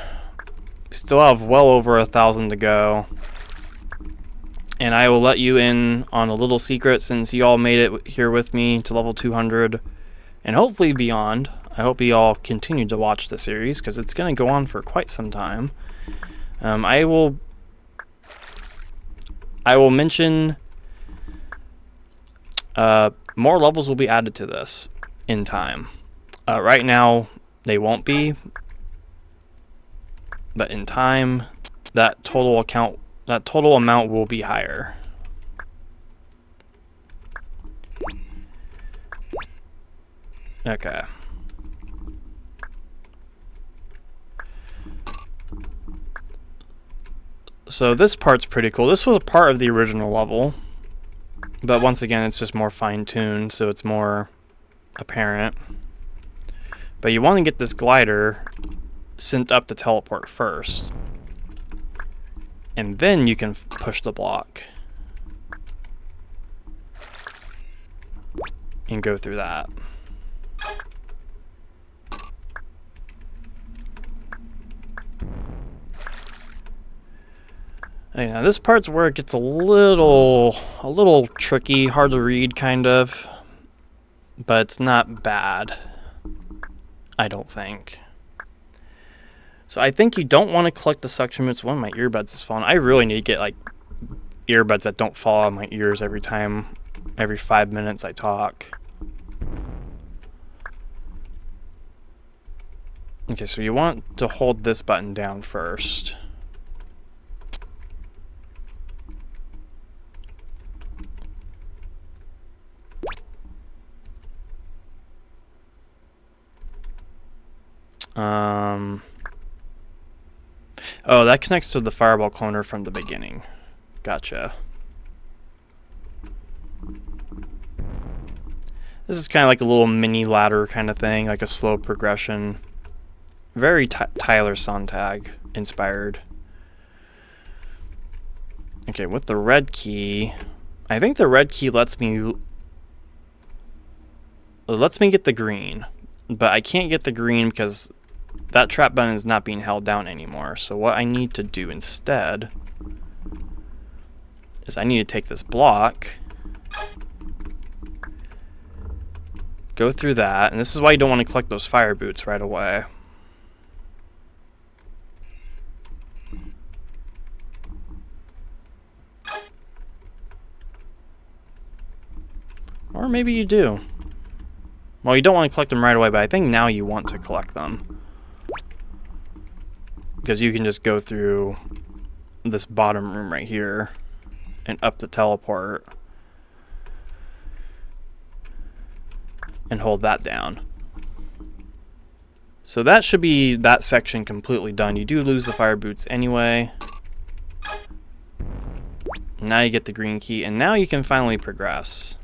Still have well over 1,000 to go. And I will let you in on a little secret since you all made it here with me to level 200. And hopefully beyond. I hope you all continue to watch the series because it's going to go on for quite some time. I will mention more levels will be added to this in time. Right now, they won't be, but in time, that total amount will be higher. Okay. So this part's pretty cool. This was a part of the original level, but once again, it's just more fine-tuned, so it's more apparent. But you want to get this glider sent up to teleport first, and then you can push the block and go through that. Yeah, this part's where it gets a little tricky, hard to read, kind of, but it's not bad, I don't think. So I think you don't want to collect the suction boots. One of my earbuds is falling. I really need to get like earbuds that don't fall out of my ears every 5 minutes I talk. Okay, so you want to hold this button down first. Oh, that connects to the fireball cloner from the beginning. Gotcha. This is kind of like a little mini ladder kind of thing, like a slow progression. Very Tyler Sontag inspired. Okay, with the red key, I think the red key lets me get the green, but I can't get the green because that trap button is not being held down anymore. So what I need to do instead is I need to take this block, go through that, and this is why you don't want to collect those fire boots right away. Or maybe you do. Well, you don't want to collect them right away, but I think now you want to collect them. Because you can just go through this bottom room right here and up the teleport and hold that down. So that should be that section completely done. You do lose the fire boots anyway. Now you get the green key, and now you can finally progress.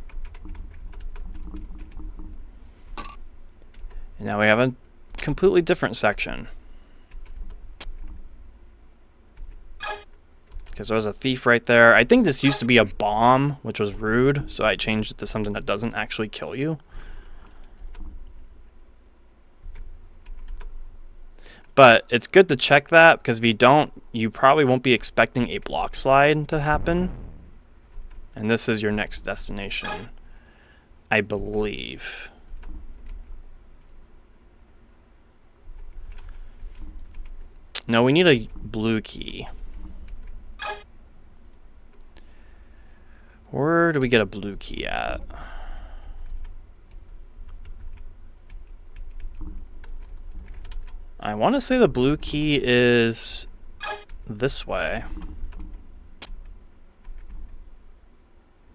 And now we have a completely different section. Because there was a thief right there. I think this used to be a bomb, which was rude, so I changed it to something that doesn't actually kill you. But it's good to check that, because if you don't, you probably won't be expecting a block slide to happen. And this is your next destination, I believe. No, we need a blue key. Where do we get a blue key at? I want to say the blue key is this way.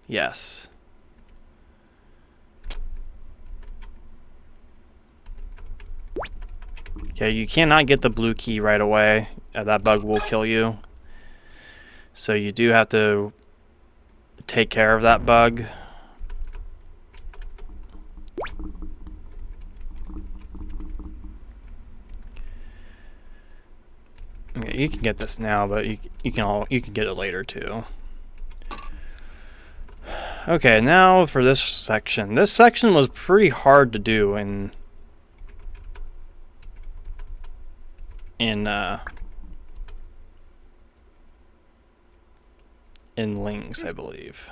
Yes. Okay, you cannot get the blue key right away. That bug will kill you. So you do have to take care of that bug. Okay, you can get this now, but you can get it later too. Okay, now for this section. This section was pretty hard to do in Lynx, I believe.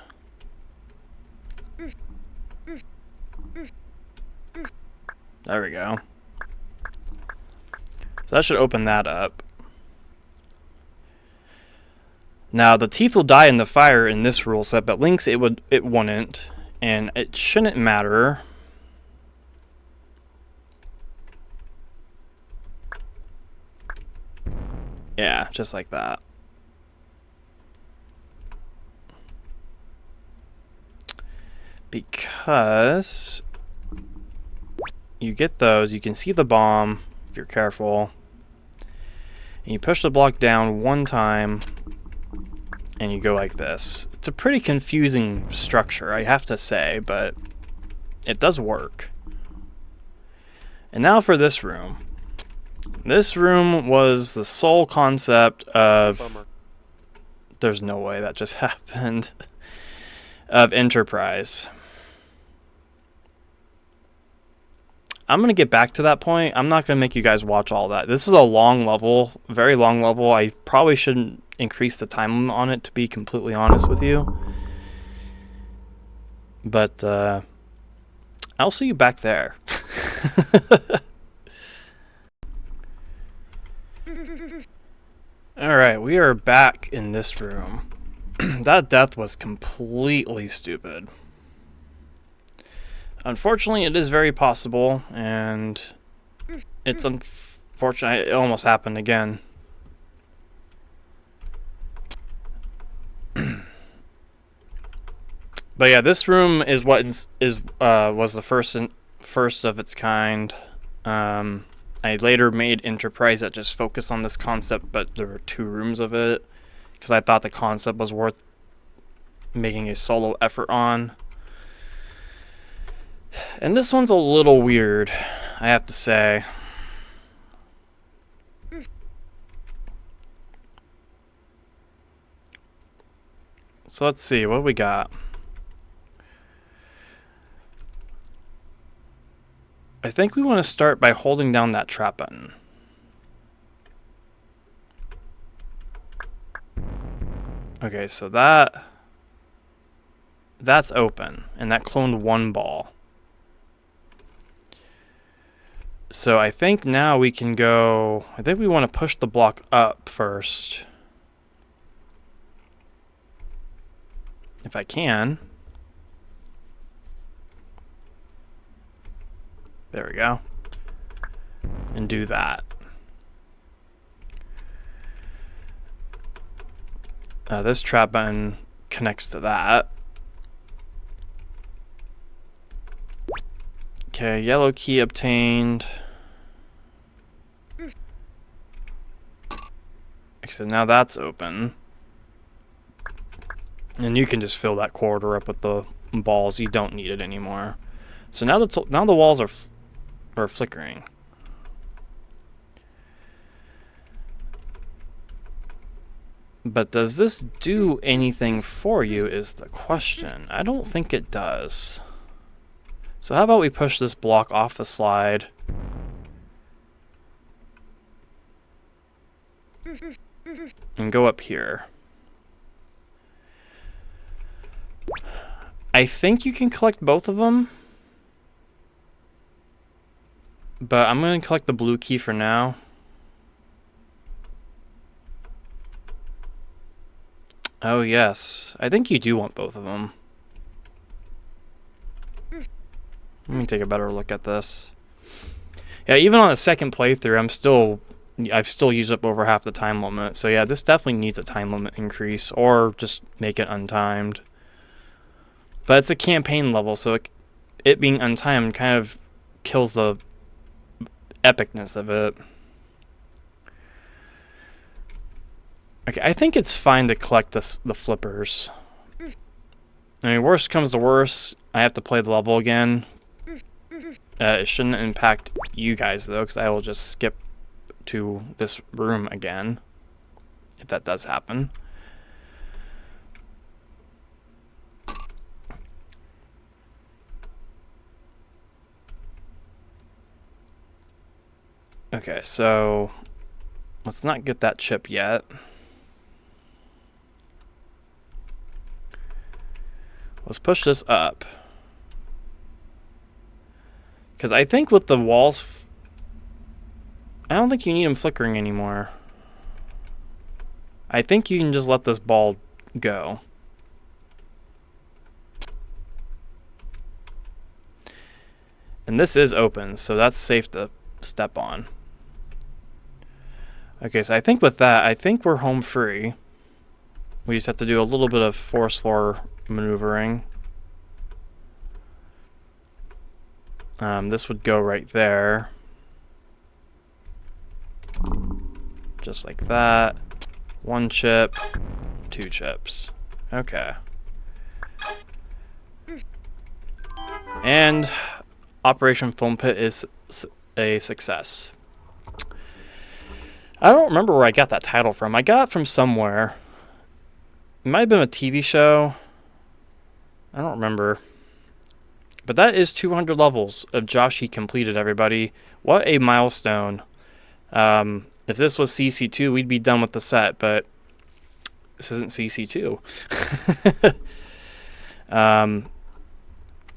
There we go. So that should open that up. Now the teeth will die in the fire in this rule set, but Lynx it wouldn't, and it shouldn't matter. Yeah, just like that. Because you get those. You can see the bomb if you're careful. And you push the block down one time, and you go like this. It's a pretty confusing structure, I have to say, but it does work. And now for this room. This room was the sole concept of... Bummer. There's no way that just happened. Of Enterprise. I'm going to get back to that point. I'm not going to make you guys watch all that. This is a long level, very long level. I probably shouldn't increase the time limit on it, to be completely honest with you. But I'll see you back there. Alright, we are back in this room. That death was completely stupid. Unfortunately, it is very possible, and it's unfortunate. It almost happened again. But yeah, this room is what was the first of its kind. I later made Enterprise that just focused on this concept, but there were 2 rooms of it because I thought the concept was worth making a solo effort on. And this one's a little weird, I have to say. So let's see, what do we got? I think we want to start by holding down that trap button. Okay, so that's open, and that cloned 1 ball. So I think now we can go... I think we want to push the block up first. If I can. There we go. And do that. This trap button connects to that. Okay, yellow key obtained. So now that's open. And you can just fill that corridor up with the balls. You don't need it anymore. So now the walls are flickering. But does this do anything for you is the question. I don't think it does. So how about we push this block off the slide. And go up here. I think you can collect both of them. But I'm going to collect the blue key for now. Oh yes, I think you do want both of them. Let me take a better look at this. Yeah, even on a second playthrough, I've still used up over half the time limit. So yeah, this definitely needs a time limit increase, or just make it untimed. But it's a campaign level, so it being untimed kind of kills the epicness of it. Okay, I think it's fine to collect the flippers. I mean, worst comes to worst, I have to play the level again. It shouldn't impact you guys, though, because I will just skip to this room again, if that does happen. Okay, so let's not get that chip yet. Let's push this up. Because I think with the walls, I don't think you need them flickering anymore. I think you can just let this ball go. And this is open, so that's safe to step on. Okay, so I think with that, I think we're home free. We just have to do a little bit of force floor maneuvering. This would go right there. Just like that. 1 chip, 2 chips. Okay. And Operation Foam Pit is a success. I don't remember where I got that title from. I got it from somewhere. It might have been a TV show. I don't remember. But that is 200 levels of Joshie completed, everybody. What a milestone. If this was CC2, we'd be done with the set, but this isn't CC2.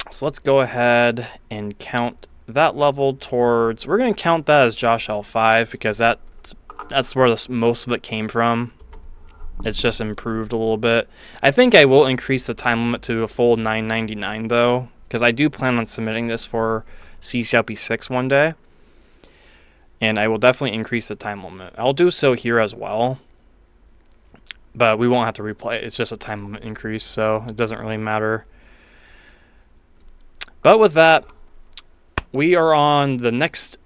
So let's go ahead and count that level towards... We're going to count that as Josh L5 because that's where most of it came from. It's just improved a little bit. I think I will increase the time limit to a full 9.99 though, because I do plan on submitting this for CCLP6 one day. And I will definitely increase the time limit. I'll do so here as well. But we won't have to replay it. It's just a time limit increase, so it doesn't really matter. But with that, we are on the next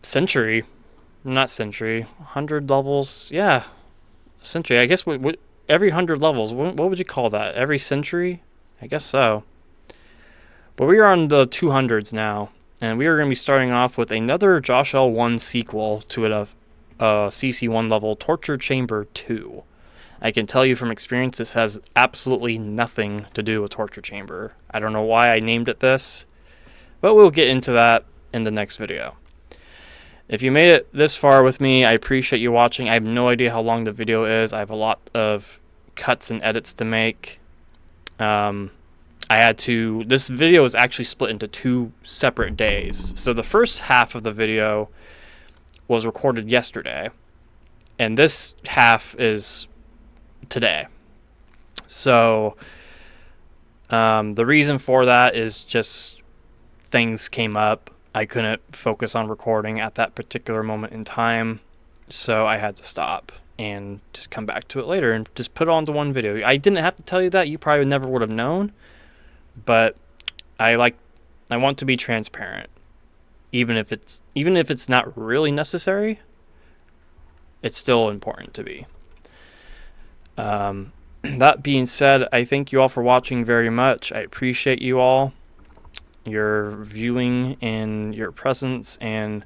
century. Not century. 100 levels. Yeah. Century. I guess every 100 levels. What would you call that? Every century? I guess so. But we are on the 200s now. And we are going to be starting off with another Josh L1 sequel to a CC1 level, Torture Chamber 2. I can tell you from experience this has absolutely nothing to do with Torture Chamber. I don't know why I named it this, but we'll get into that in the next video. If you made it this far with me, I appreciate you watching. I have no idea how long the video is. I have a lot of cuts and edits to make. This video is actually split into 2 separate days. So the first half of the video was recorded yesterday, and this half is today. So the reason for that is just things came up. I couldn't focus on recording at that particular moment in time, so I had to stop and just come back to it later and just put it onto one video. I didn't have to tell you that. You probably never would have known, but I want to be transparent. Even if it's not really necessary, it's still important to be. That being said, I thank you all for watching very much. I appreciate you all, your viewing and your presence, and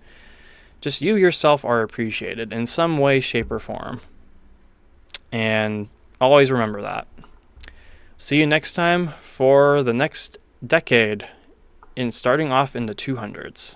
just you yourself are appreciated in some way, shape, or form. And always remember that. See you next time for the next decade in starting off in the 200s.